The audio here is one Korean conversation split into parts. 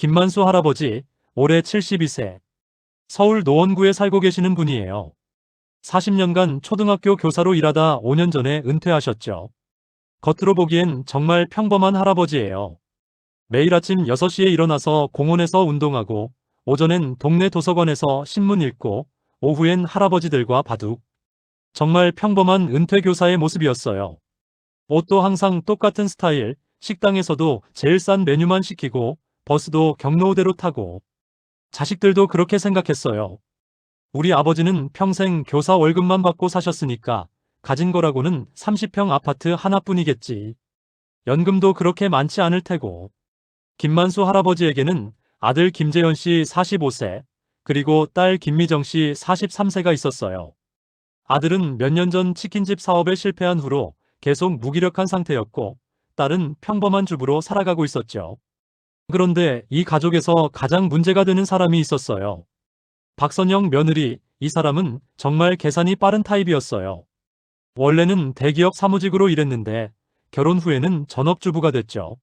김만수 할아버지, 올해 72세. 서울 노원구에 살고 계시는 분이에요. 40년간 초등학교 교사로 일하다 5년 전에 은퇴하셨죠. 겉으로 보기엔 정말 평범한 할아버지예요. 매일 아침 6시에 일어나서 공원에서 운동하고, 오전엔 동네 도서관에서 신문 읽고, 오후엔 할아버지들과 바둑. 정말 평범한 은퇴 교사의 모습이었어요. 옷도 항상 똑같은 스타일, 식당에서도 제일 싼 메뉴만 시키고, 버스도 경로우대로 타고, 자식들도 그렇게 생각했어요. 우리 아버지는 평생 교사 월급만 받고 사셨으니까 가진 거라고는 30평 아파트 하나뿐이겠지. 연금도 그렇게 많지 않을 테고. 김만수 할아버지에게는 아들 김재현 씨 45세, 그리고 딸 김미정 씨 43세가 있었어요. 아들은 몇 년 전 치킨집 사업에 실패한 후로 계속 무기력한 상태였고, 딸은 평범한 주부로 살아가고 있었죠. 그런데 이 가족에서 가장 문제가 되는 사람이 있었어요. 박선영 며느리, 이 사람은 정말 계산이 빠른 타입이었어요. 원래는 대기업 사무직으로 일했는데 결혼 후에는 전업주부가 됐죠.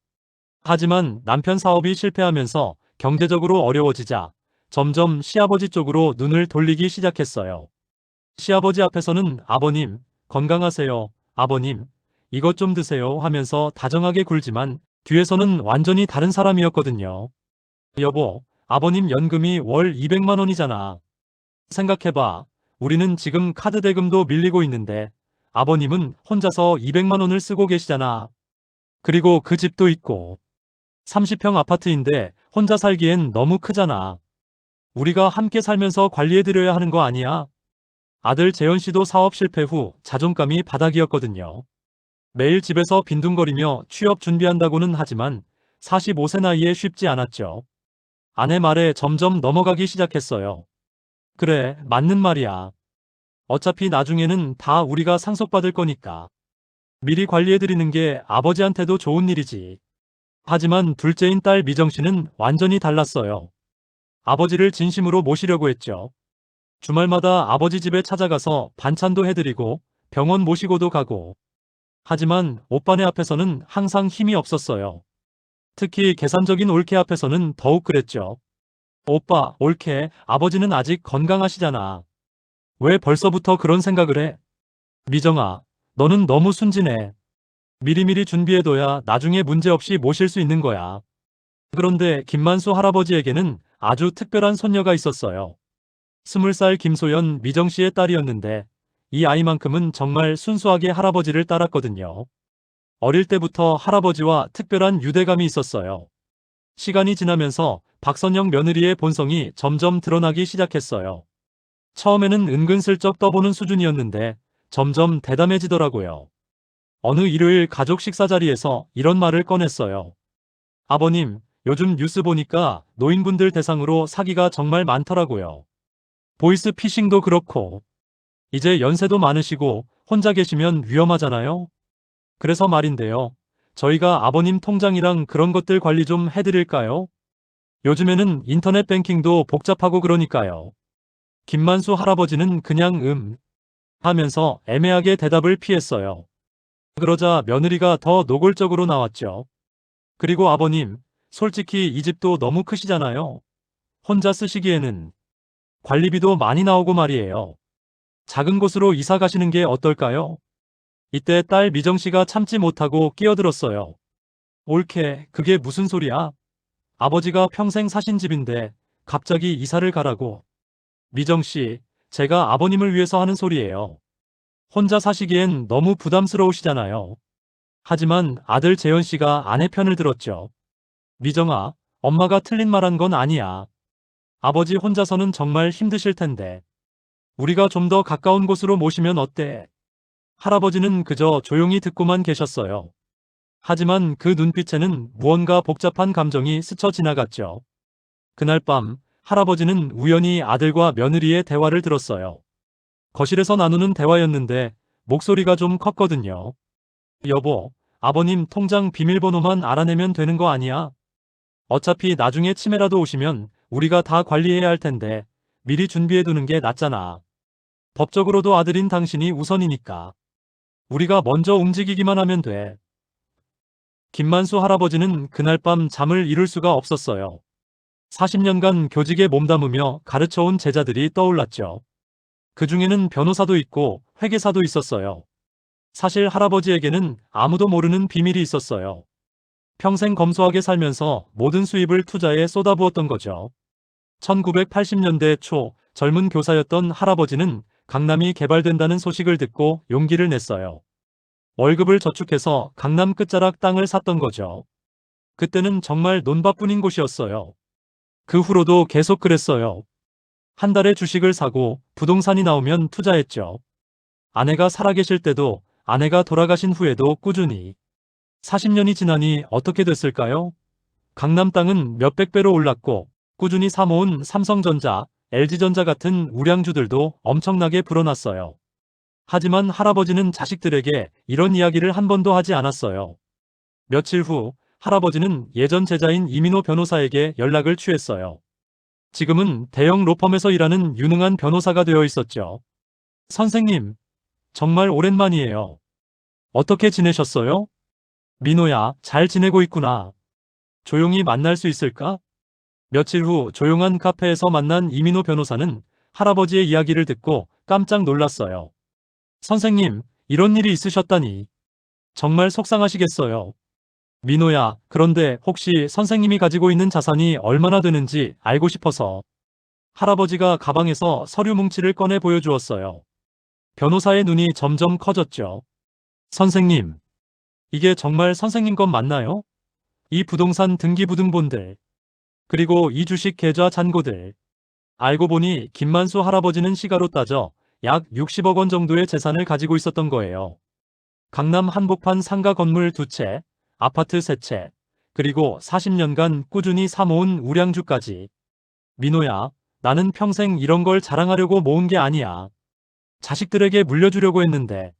하지만 남편 사업이 실패하면서 경제적으로 어려워지자 점점 시아버지 쪽으로 눈을 돌리기 시작했어요. 시아버지 앞에서는 아버님, 건강하세요. 아버님, 이것 좀 드세요 하면서 다정하게 굴지만 뒤에서는 완전히 다른 사람이었거든요. 여보, 아버님 연금이 월 200만 원이잖아. 생각해봐. 우리는 지금 카드 대금도 밀리고 있는데 아버님은 혼자서 200만 원을 쓰고 계시잖아. 그리고 그 집도 있고 30평 아파트인데 혼자 살기엔 너무 크잖아. 우리가 함께 살면서 관리해드려야 하는 거 아니야? 아들 재현 씨도 사업 실패 후 자존감이 바닥이었거든요. 매일 집에서 빈둥거리며 취업 준비한다고는 하지만 45세 나이에 쉽지 않았죠. 아내 말에 점점 넘어가기 시작했어요. 그래, 맞는 말이야. 어차피 나중에는 다 우리가 상속받을 거니까. 미리 관리해드리는 게 아버지한테도 좋은 일이지. 하지만 둘째인 딸 미정 씨는 완전히 달랐어요. 아버지를 진심으로 모시려고 했죠. 주말마다 아버지 집에 찾아가서 반찬도 해드리고 병원 모시고도 가고. 하지만 오빠네 앞에서는 항상 힘이 없었어요. 특히 계산적인 올케 앞에서는 더욱 그랬죠. 오빠, 올케, 아버지는 아직 건강하시잖아. 왜 벌써부터 그런 생각을 해? 미정아, 너는 너무 순진해. 미리미리 준비해둬야 나중에 문제없이 모실 수 있는 거야. 그런데 김만수 할아버지에게는 아주 특별한 손녀가 있었어요. 20살 김소연 미정 씨의 딸이었는데 이 아이만큼은 정말 순수하게 할아버지를 따랐거든요. 어릴 때부터 할아버지와 특별한 유대감이 있었어요. 시간이 지나면서 박선영 며느리의 본성이 점점 드러나기 시작했어요. 처음에는 은근슬쩍 떠보는 수준이었는데 점점 대담해지더라고요. 어느 일요일 가족 식사 자리에서 이런 말을 꺼냈어요. 아버님, 요즘 뉴스 보니까 노인분들 대상으로 사기가 정말 많더라고요. 보이스 피싱도 그렇고, 이제 연세도 많으시고 혼자 계시면 위험하잖아요? 그래서 말인데요. 저희가 아버님 통장이랑 그런 것들 관리 좀 해드릴까요? 요즘에는 인터넷 뱅킹도 복잡하고 그러니까요. 김만수 할아버지는 그냥 하면서 애매하게 대답을 피했어요. 그러자 며느리가 더 노골적으로 나왔죠. 그리고 아버님, 솔직히 이 집도 너무 크시잖아요. 혼자 쓰시기에는 관리비도 많이 나오고 말이에요. 작은 곳으로 이사 가시는 게 어떨까요? 이때 딸 미정 씨가 참지 못하고 끼어들었어요. 옳게, 그게 무슨 소리야? 아버지가 평생 사신 집인데 갑자기 이사를 가라고. 미정 씨, 제가 아버님을 위해서 하는 소리예요. 혼자 사시기엔 너무 부담스러우시잖아요. 하지만 아들 재현 씨가 아내 편을 들었죠. 미정아, 엄마가 틀린 말한 건 아니야. 아버지 혼자서는 정말 힘드실 텐데. 우리가 좀 더 가까운 곳으로 모시면 어때? 할아버지는 그저 조용히 듣고만 계셨어요. 하지만 그 눈빛에는 무언가 복잡한 감정이 스쳐 지나갔죠. 그날 밤, 할아버지는 우연히 아들과 며느리의 대화를 들었어요. 거실에서 나누는 대화였는데 목소리가 좀 컸거든요. 여보, 아버님 통장 비밀번호만 알아내면 되는 거 아니야? 어차피 나중에 치매라도 오시면 우리가 다 관리해야 할 텐데 미리 준비해두는 게 낫잖아. 법적으로도 아들인 당신이 우선이니까. 우리가 먼저 움직이기만 하면 돼. 김만수 할아버지는 그날 밤 잠을 이룰 수가 없었어요. 40년간 교직에 몸담으며 가르쳐온 제자들이 떠올랐죠. 그 중에는 변호사도 있고 회계사도 있었어요. 사실 할아버지에게는 아무도 모르는 비밀이 있었어요. 평생 검소하게 살면서 모든 수입을 투자에 쏟아부었던 거죠. 1980년대 초 젊은 교사였던 할아버지는 강남이 개발된다는 소식을 듣고 용기를 냈어요. 월급을 저축해서 강남 끝자락 땅을 샀던 거죠. 그때는 정말 논밭뿐인 곳이었어요. 그 후로도 계속 그랬어요. 한 달에 주식을 사고 부동산이 나오면 투자했죠. 아내가 살아계실 때도 아내가 돌아가신 후에도 꾸준히. 40년이 지나니 어떻게 됐을까요? 강남 땅은 몇백 배로 올랐고 꾸준히 사모은 삼성전자, LG전자 같은 우량주들도 엄청나게 불어났어요. 하지만 할아버지는 자식들에게 이런 이야기를 한 번도 하지 않았어요. 며칠 후 할아버지는 예전 제자인 이민호 변호사에게 연락을 취했어요. 지금은 대형 로펌에서 일하는 유능한 변호사가 되어 있었죠. 선생님, 정말 오랜만이에요. 어떻게 지내셨어요? 민호야, 잘 지내고 있구나. 조용히 만날 수 있을까? 며칠 후 조용한 카페에서 만난 이민호 변호사는 할아버지의 이야기를 듣고 깜짝 놀랐어요. 선생님, 이런 일이 있으셨다니. 정말 속상하시겠어요. 민호야, 그런데 혹시 선생님이 가지고 있는 자산이 얼마나 되는지 알고 싶어서. 할아버지가 가방에서 서류 뭉치를 꺼내 보여주었어요. 변호사의 눈이 점점 커졌죠. 선생님, 이게 정말 선생님 것 맞나요? 이 부동산 등기부등본들, 그리고 이 주식 계좌 잔고들. 알고 보니 김만수 할아버지는 시가로 따져 약 60억 원 정도의 재산을 가지고 있었던 거예요. 강남 한복판 상가 건물 2채, 아파트 3채, 그리고 40년간 꾸준히 사모은 우량주까지. 민호야, 나는 평생 이런 걸 자랑하려고 모은 게 아니야. 자식들에게 물려주려고 했는데,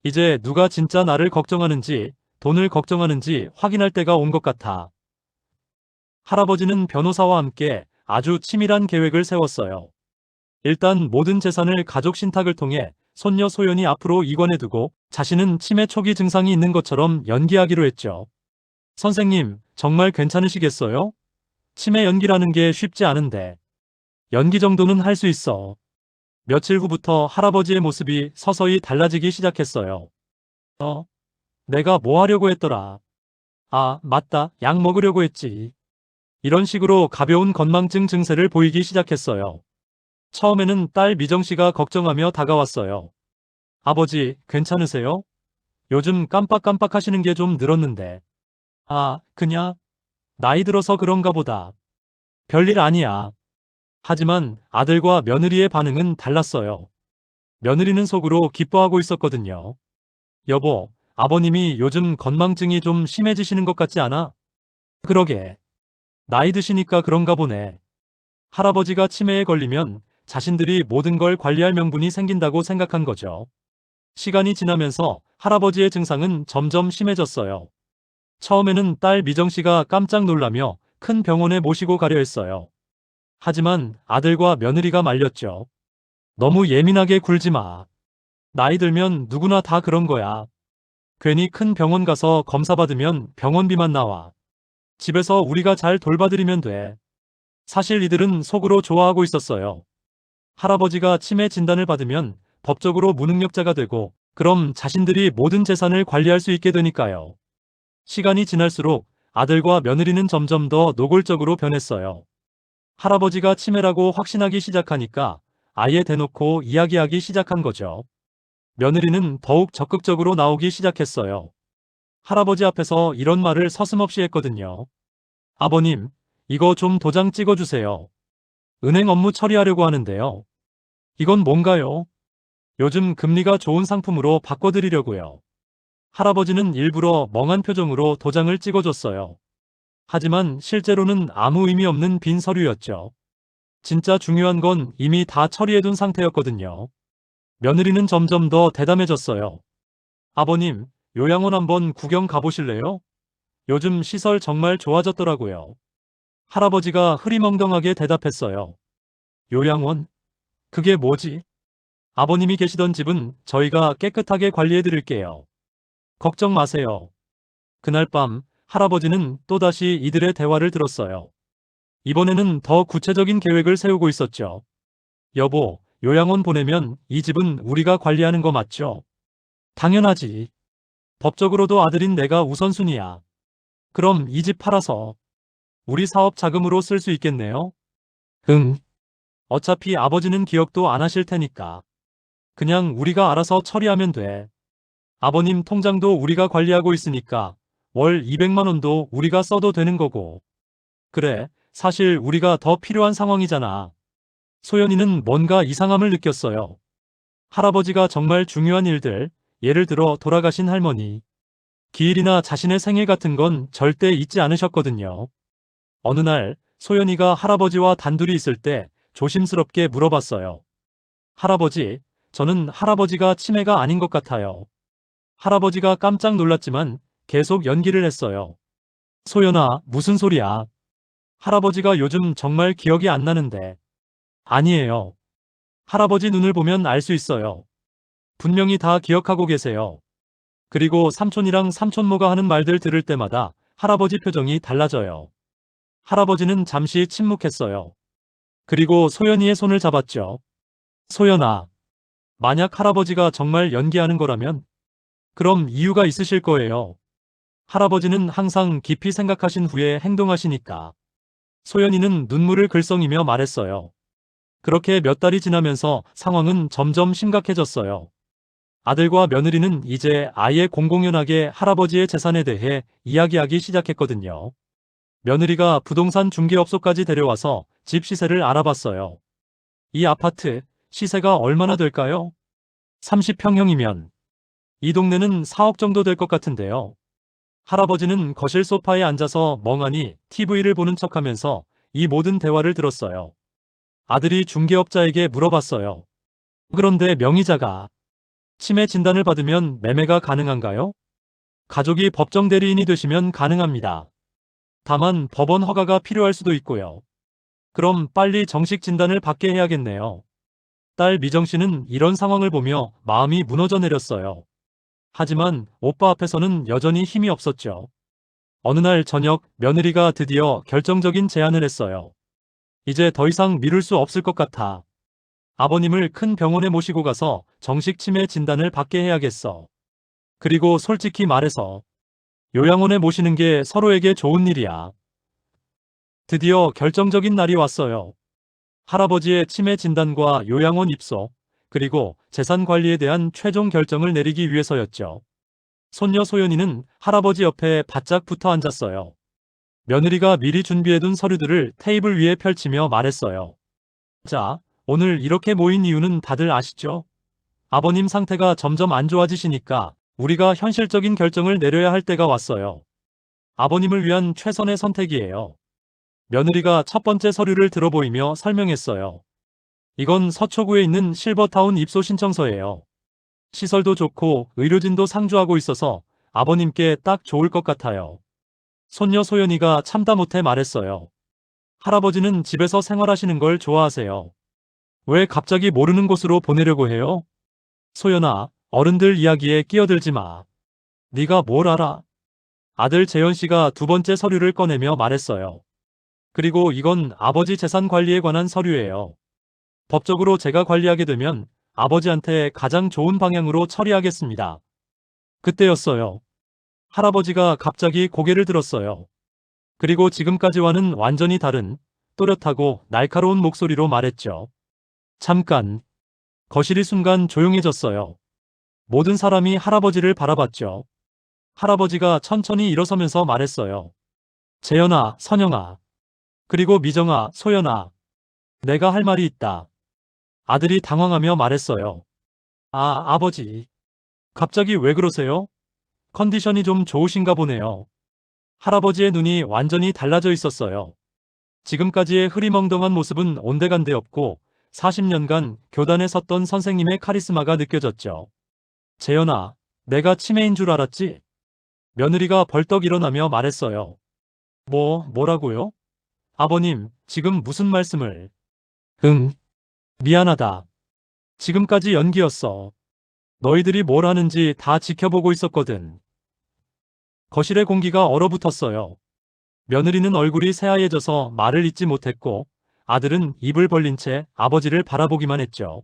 이제 누가 진짜 나를 걱정하는지, 돈을 걱정하는지 확인할 때가 온 것 같아. 할아버지는 변호사와 함께 아주 치밀한 계획을 세웠어요. 일단 모든 재산을 가족 신탁을 통해 손녀 소연이 앞으로 이관해두고 자신은 치매 초기 증상이 있는 것처럼 연기하기로 했죠. 선생님, 정말 괜찮으시겠어요? 치매 연기라는 게 쉽지 않은데. 연기 정도는 할 수 있어. 며칠 후부터 할아버지의 모습이 서서히 달라지기 시작했어요. 내가 뭐 하려고 했더라. 아, 맞다. 약 먹으려고 했지. 이런 식으로 가벼운 건망증 증세를 보이기 시작했어요. 처음에는 딸 미정씨가 걱정하며 다가왔어요. 아버지, 괜찮으세요? 요즘 깜빡깜빡 하시는 게 좀 늘었는데. 아, 그냥 나이 들어서 그런가 보다. 별일 아니야. 하지만 아들과 며느리의 반응은 달랐어요. 며느리는 속으로 기뻐하고 있었거든요. 여보, 아버님이 요즘 건망증이 좀 심해지시는 것 같지 않아? 그러게. 나이 드시니까 그런가 보네. 할아버지가 치매에 걸리면 자신들이 모든 걸 관리할 명분이 생긴다고 생각한 거죠. 시간이 지나면서 할아버지의 증상은 점점 심해졌어요. 처음에는 딸 미정씨가 깜짝 놀라며 큰 병원에 모시고 가려 했어요. 하지만 아들과 며느리가 말렸죠. 너무 예민하게 굴지 마. 나이 들면 누구나 다 그런 거야. 괜히 큰 병원 가서 검사 받으면 병원비만 나와. 집에서 우리가 잘 돌봐드리면 돼. 사실 이들은 속으로 좋아하고 있었어요. 할아버지가 치매 진단을 받으면 법적으로 무능력자가 되고 그럼 자신들이 모든 재산을 관리할 수 있게 되니까요. 시간이 지날수록 아들과 며느리는 점점 더 노골적으로 변했어요. 할아버지가 치매라고 확신하기 시작하니까 아예 대놓고 이야기하기 시작한 거죠. 며느리는 더욱 적극적으로 나오기 시작했어요. 할아버지 앞에서 이런 말을 서슴없이 했거든요. 아버님, 이거 좀 도장 찍어주세요. 은행 업무 처리하려고 하는데요. 이건 뭔가요? 요즘 금리가 좋은 상품으로 바꿔드리려고요. 할아버지는 일부러 멍한 표정으로 도장을 찍어줬어요. 하지만 실제로는 아무 의미 없는 빈 서류였죠. 진짜 중요한 건 이미 다 처리해둔 상태였거든요. 며느리는 점점 더 대담해졌어요. 아버님, 요양원 한번 구경 가보실래요? 요즘 시설 정말 좋아졌더라고요. 할아버지가 흐리멍덩하게 대답했어요. 요양원? 그게 뭐지? 아버님이 계시던 집은 저희가 깨끗하게 관리해드릴게요. 걱정 마세요. 그날 밤 할아버지는 또다시 이들의 대화를 들었어요. 이번에는 더 구체적인 계획을 세우고 있었죠. 여보, 요양원 보내면 이 집은 우리가 관리하는 거 맞죠? 당연하지. 법적으로도 아들인 내가 우선순위야. 그럼 이 집 팔아서 우리 사업 자금으로 쓸 수 있겠네요? 응. 어차피 아버지는 기억도 안 하실 테니까. 그냥 우리가 알아서 처리하면 돼. 아버님 통장도 우리가 관리하고 있으니까 월 200만 원도 우리가 써도 되는 거고. 그래, 사실 우리가 더 필요한 상황이잖아. 소연이는 뭔가 이상함을 느꼈어요. 할아버지가 정말 중요한 일들, 예를 들어 돌아가신 할머니, 기일이나 자신의 생일 같은 건 절대 잊지 않으셨거든요. 어느 날 소연이가 할아버지와 단둘이 있을 때 조심스럽게 물어봤어요. 할아버지, 저는 할아버지가 치매가 아닌 것 같아요. 할아버지가 깜짝 놀랐지만 계속 연기를 했어요. 소연아, 무슨 소리야? 할아버지가 요즘 정말 기억이 안 나는데. 아니에요. 할아버지 눈을 보면 알 수 있어요. 분명히 다 기억하고 계세요. 그리고 삼촌이랑 삼촌모가 하는 말들 들을 때마다 할아버지 표정이 달라져요. 할아버지는 잠시 침묵했어요. 그리고 소연이의 손을 잡았죠. 소연아, 만약 할아버지가 정말 연기하는 거라면 그럼 이유가 있으실 거예요. 할아버지는 항상 깊이 생각하신 후에 행동하시니까. 소연이는 눈물을 글썽이며 말했어요. 그렇게 몇 달이 지나면서 상황은 점점 심각해졌어요. 아들과 며느리는 이제 아예 공공연하게 할아버지의 재산에 대해 이야기하기 시작했거든요. 며느리가 부동산 중개업소까지 데려와서 집 시세를 알아봤어요. 이 아파트 시세가 얼마나 될까요? 30평형이면 이 동네는 4억 정도 될 것 같은데요. 할아버지는 거실 소파에 앉아서 멍하니 TV를 보는 척하면서 이 모든 대화를 들었어요. 아들이 중개업자에게 물어봤어요. 그런데 명의자가 치매 진단을 받으면 매매가 가능한가요? 가족이 법정 대리인이 되시면 가능합니다. 다만 법원 허가가 필요할 수도 있고요. 그럼 빨리 정식 진단을 받게 해야겠네요. 딸 미정 씨는 이런 상황을 보며 마음이 무너져 내렸어요. 하지만 오빠 앞에서는 여전히 힘이 없었죠. 어느 날 저녁 며느리가 드디어 결정적인 제안을 했어요. 이제 더 이상 미룰 수 없을 것 같아. 아버님을 큰 병원에 모시고 가서 정식 치매 진단을 받게 해야겠어. 그리고 솔직히 말해서 요양원에 모시는 게 서로에게 좋은 일이야. 드디어 결정적인 날이 왔어요. 할아버지의 치매 진단과 요양원 입소, 그리고 재산 관리에 대한 최종 결정을 내리기 위해서였죠. 손녀 소연이는 할아버지 옆에 바짝 붙어 앉았어요. 며느리가 미리 준비해둔 서류들을 테이블 위에 펼치며 말했어요. 자, 오늘 이렇게 모인 이유는 다들 아시죠? 아버님 상태가 점점 안 좋아지시니까 우리가 현실적인 결정을 내려야 할 때가 왔어요. 아버님을 위한 최선의 선택이에요. 며느리가 첫 번째 서류를 들어보이며 설명했어요. 이건 서초구에 있는 실버타운 입소 신청서예요. 시설도 좋고 의료진도 상주하고 있어서 아버님께 딱 좋을 것 같아요. 손녀 소연이가 참다 못해 말했어요. 할아버지는 집에서 생활하시는 걸 좋아하세요. 왜 갑자기 모르는 곳으로 보내려고 해요? 소연아, 어른들 이야기에 끼어들지 마. 네가 뭘 알아? 아들 재현 씨가 두 번째 서류를 꺼내며 말했어요. 그리고 이건 아버지 재산 관리에 관한 서류예요. 법적으로 제가 관리하게 되면 아버지한테 가장 좋은 방향으로 처리하겠습니다. 그때였어요. 할아버지가 갑자기 고개를 들었어요. 그리고 지금까지와는 완전히 다른 또렷하고 날카로운 목소리로 말했죠. 잠깐. 거실이 순간 조용해졌어요. 모든 사람이 할아버지를 바라봤죠. 할아버지가 천천히 일어서면서 말했어요. 재현아, 선영아, 그리고 미정아, 소연아, 내가 할 말이 있다. 아들이 당황하며 말했어요. 아버지. 갑자기 왜 그러세요? 컨디션이 좀 좋으신가 보네요. 할아버지의 눈이 완전히 달라져 있었어요. 지금까지의 흐리멍덩한 모습은 온데간데 없고 40년간 교단에 섰던 선생님의 카리스마가 느껴졌죠. 재현아, 내가 치매인 줄 알았지? 며느리가 벌떡 일어나며 말했어요. 뭐라고요? 아버님, 지금 무슨 말씀을? 응, 미안하다. 지금까지 연기였어. 너희들이 뭘 하는지 다 지켜보고 있었거든. 거실의 공기가 얼어붙었어요. 며느리는 얼굴이 새하얘져서 말을 잇지 못했고 아들은 입을 벌린 채 아버지를 바라보기만 했죠.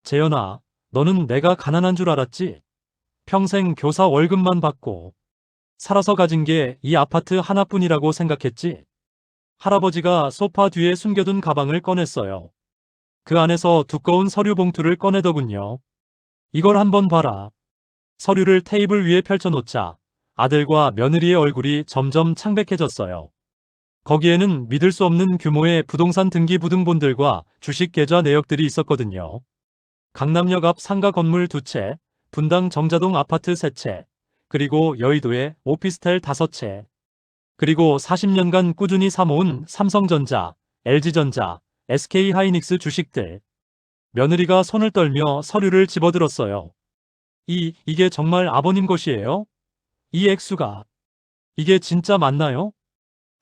재현아, 너는 내가 가난한 줄 알았지? 평생 교사 월급만 받고 살아서 가진 게 이 아파트 하나뿐이라고 생각했지? 할아버지가 소파 뒤에 숨겨둔 가방을 꺼냈어요. 그 안에서 두꺼운 서류 봉투를 꺼내더군요. 이걸 한번 봐라. 서류를 테이블 위에 펼쳐놓자 아들과 며느리의 얼굴이 점점 창백해졌어요. 거기에는 믿을 수 없는 규모의 부동산 등기 부등본들과 주식 계좌 내역들이 있었거든요. 강남역 앞 상가 건물 2채, 분당 정자동 아파트 3채, 그리고 여의도에 오피스텔 5채, 그리고 40년간 꾸준히 사모은 삼성전자, LG전자, SK하이닉스 주식들. 며느리가 손을 떨며 서류를 집어들었어요. 이게 정말 아버님 것이에요? 이 액수가. 이게 진짜 맞나요?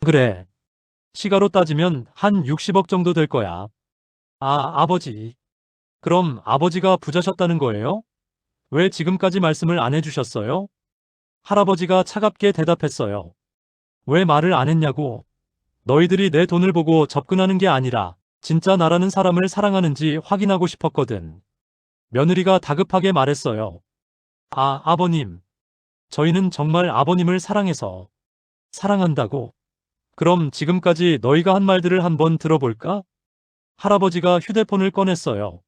그래. 시가로 따지면 한 60억 정도 될 거야. 아버지. 그럼 아버지가 부자셨다는 거예요? 왜 지금까지 말씀을 안 해주셨어요? 할아버지가 차갑게 대답했어요. 왜 말을 안 했냐고. 너희들이 내 돈을 보고 접근하는 게 아니라 진짜 나라는 사람을 사랑하는지 확인하고 싶었거든. 며느리가 다급하게 말했어요. 아버님. 저희는 정말 아버님을 사랑해서. 사랑한다고. 그럼 지금까지 너희가 한 말들을 한번 들어볼까? 할아버지가 휴대폰을 꺼냈어요.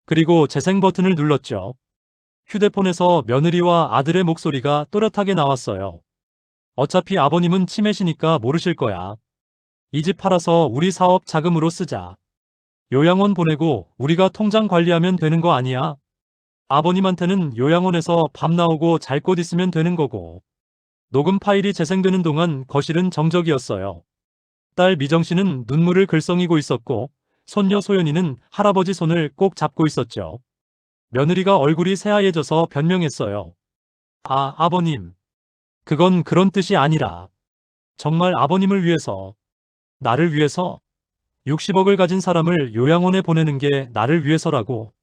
그리고 재생 버튼을 눌렀죠. 휴대폰에서 며느리와 아들의 목소리가 또렷하게 나왔어요. 어차피 아버님은 치매시니까 모르실 거야. 이 집 팔아서 우리 사업 자금으로 쓰자. 요양원 보내고 우리가 통장 관리하면 되는 거 아니야? 아버님한테는 요양원에서 밥 나오고 잘 곳 있으면 되는 거고. 녹음 파일이 재생되는 동안 거실은 정적이었어요. 딸 미정 씨는 눈물을 글썽이고 있었고 손녀 소연이는 할아버지 손을 꼭 잡고 있었죠. 며느리가 얼굴이 새하얘져서 변명했어요. 아버님. 그건 그런 뜻이 아니라 정말 아버님을 위해서, 나를 위해서 60억을 가진 사람을 요양원에 보내는 게 나를 위해서라고.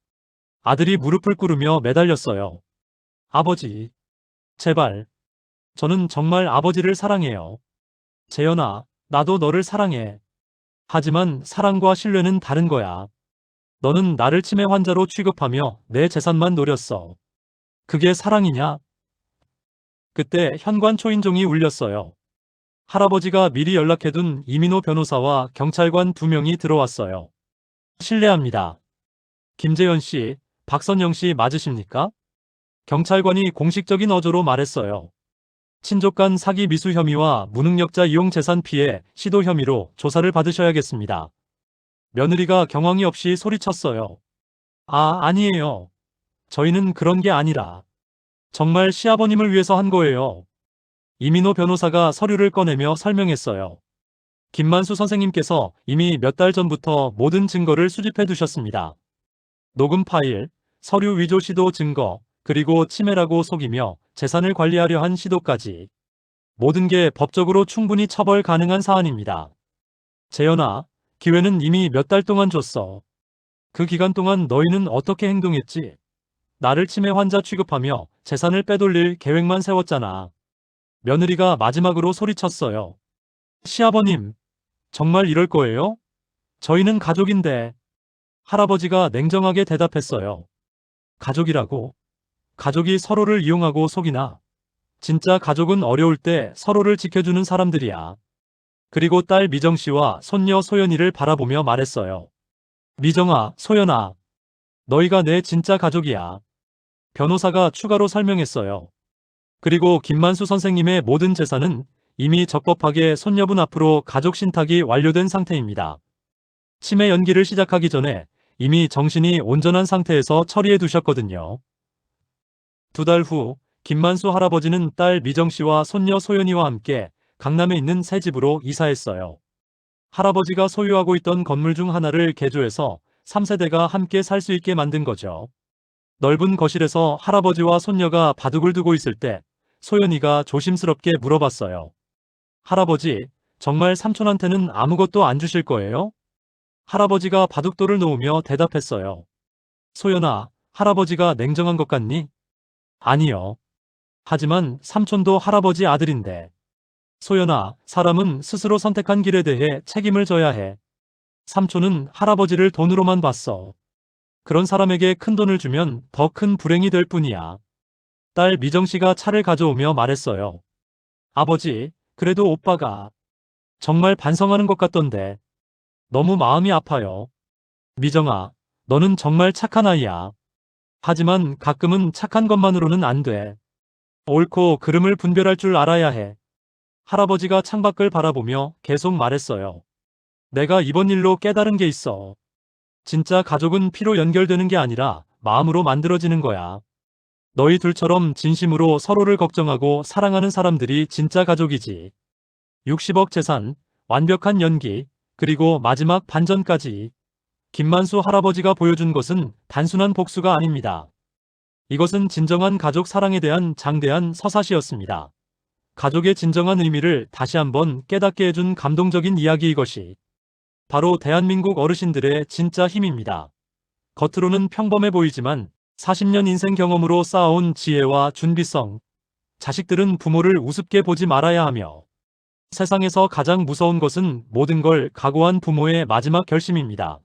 아들이 무릎을 꿇으며 매달렸어요. 아버지, 제발. 저는 정말 아버지를 사랑해요. 재현아, 나도 너를 사랑해. 하지만 사랑과 신뢰는 다른 거야. 너는 나를 치매 환자로 취급하며 내 재산만 노렸어. 그게 사랑이냐? 그때 현관 초인종이 울렸어요. 할아버지가 미리 연락해둔 이민호 변호사와 경찰관 2명이 들어왔어요. 실례합니다. 김재현 씨, 박선영 씨 맞으십니까? 경찰관이 공식적인 어조로 말했어요. 친족 간 사기 미수 혐의와 무능력자 이용 재산 피해 시도 혐의로 조사를 받으셔야겠습니다. 며느리가 경황이 없이 소리쳤어요. 아니에요. 저희는 그런 게 아니라 정말 시아버님을 위해서 한 거예요. 이민호 변호사가 서류를 꺼내며 설명했어요. 김만수 선생님께서 이미 몇 달 전부터 모든 증거를 수집해 두셨습니다. 녹음 파일, 서류 위조 시도 증거, 그리고 치매라고 속이며 재산을 관리하려 한 시도까지. 모든 게 법적으로 충분히 처벌 가능한 사안입니다. 재현아, 기회는 이미 몇 달 동안 줬어. 그 기간 동안 너희는 어떻게 행동했지? 나를 치매 환자 취급하며 재산을 빼돌릴 계획만 세웠잖아. 며느리가 마지막으로 소리쳤어요. 시아버님, 정말 이럴 거예요? 저희는 가족인데. 할아버지가 냉정하게 대답했어요. 가족이라고? 가족이 서로를 이용하고 속이나? 진짜 가족은 어려울 때 서로를 지켜주는 사람들이야. 그리고 딸 미정 씨와 손녀 소연이를 바라보며 말했어요. 미정아, 소연아, 너희가 내 진짜 가족이야. 변호사가 추가로 설명했어요. 그리고 김만수 선생님의 모든 재산은 이미 적법하게 손녀분 앞으로 가족 신탁이 완료된 상태입니다. 치매 연기를 시작하기 전에 이미 정신이 온전한 상태에서 처리해 두셨거든요. 2달 후 김만수 할아버지는 딸 미정 씨와 손녀 소연이와 함께 강남에 있는 새 집으로 이사했어요. 할아버지가 소유하고 있던 건물 중 하나를 개조해서 3세대가 함께 살 수 있게 만든 거죠. 넓은 거실에서 할아버지와 손녀가 바둑을 두고 있을 때 소연이가 조심스럽게 물어봤어요. 할아버지, 정말 삼촌한테는 아무것도 안 주실 거예요? 할아버지가 바둑돌을 놓으며 대답했어요. 소연아, 할아버지가 냉정한 것 같니? 아니요. 하지만 삼촌도 할아버지 아들인데. 소연아, 사람은 스스로 선택한 길에 대해 책임을 져야 해. 삼촌은 할아버지를 돈으로만 봤어. 그런 사람에게 큰 돈을 주면 더 큰 불행이 될 뿐이야. 딸 미정씨가 차를 가져오며 말했어요. 아버지, 그래도 오빠가 정말 반성하는 것 같던데 너무 마음이 아파요. 미정아, 너는 정말 착한 아이야. 하지만 가끔은 착한 것만으로는 안 돼. 옳고 그름을 분별할 줄 알아야 해. 할아버지가 창밖을 바라보며 계속 말했어요. 내가 이번 일로 깨달은 게 있어. 진짜 가족은 피로 연결되는 게 아니라 마음으로 만들어지는 거야. 너희 둘처럼 진심으로 서로를 걱정하고 사랑하는 사람들이 진짜 가족이지. 60억 재산, 완벽한 연기, 그리고 마지막 반전까지. 김만수 할아버지가 보여준 것은 단순한 복수가 아닙니다. 이것은 진정한 가족 사랑에 대한 장대한 서사시였습니다. 가족의 진정한 의미를 다시 한번 깨닫게 해준 감동적인 이야기, 이것이 바로 대한민국 어르신들의 진짜 힘입니다. 겉으로는 평범해 보이지만 40년 인생 경험으로 쌓아온 지혜와 준비성. 자식들은 부모를 우습게 보지 말아야 하며 세상에서 가장 무서운 것은 모든 걸 각오한 부모의 마지막 결심입니다.